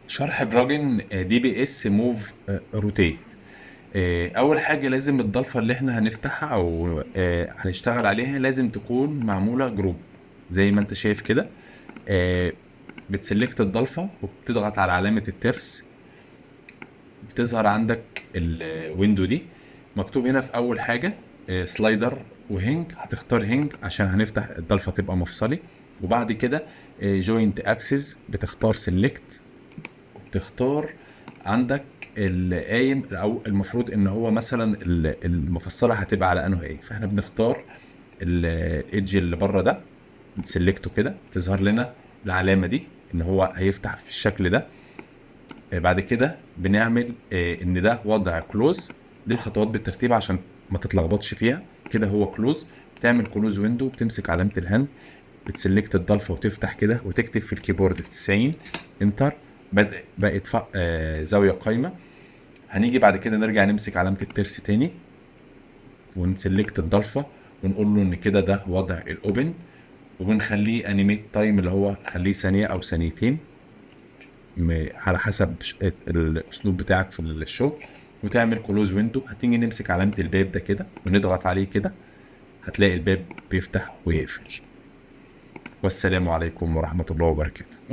شرح بلجن دي بي اس موف روتيت. اول حاجه لازم الضلفه اللي احنا هنفتحها او هنشتغل عليها لازم تكون معموله جروب زي ما انت شايف كده. آه، بتسلكت الضلفه وبتضغط على علامه الترس، بتظهر عندك الويندو دي. مكتوب هنا في اول حاجه سلايدر وهنج، هتختار هنج عشان هنفتح الضلفه تبقى مفصلي. وبعد كده جوينت اكسس بتختار سيلكت، وبتختار عندك القايم او المفروض ان هو مثلا المفصله هتبقى على انه ايه، فاحنا بنختار الايدج اللي بره ده، نسلكته كده تظهر لنا العلامه دي ان هو هيفتح في الشكل ده. بعد كده بنعمل ان ده وضع كلوز. دي الخطوات بالترتيب عشان ما تتلخبطش فيها. كده هو كلوز، بتعمل كلوز ويندو، بتمسك علامه الهاند، بتسلكت الضلفه وتفتح كده وتكتب في الكيبورد 90 انتر. بقت زاويه قايمه. هنيجي بعد كده نرجع نمسك علامه الترس تاني ونسلكت الضلفه ونقول له ان كده ده وضع الاوبن، وبنخليه انيميت تايم اللي هو خليه ثانيه او ثانيتين على حسب الاسلوب بتاعك في الشغل. وتعمل كلوز ويندو. هتيجي نمسك علامة الباب ده كده ونضغط عليه كده، هتلاقي الباب بيفتح ويقفل. والسلام عليكم ورحمة الله وبركاته.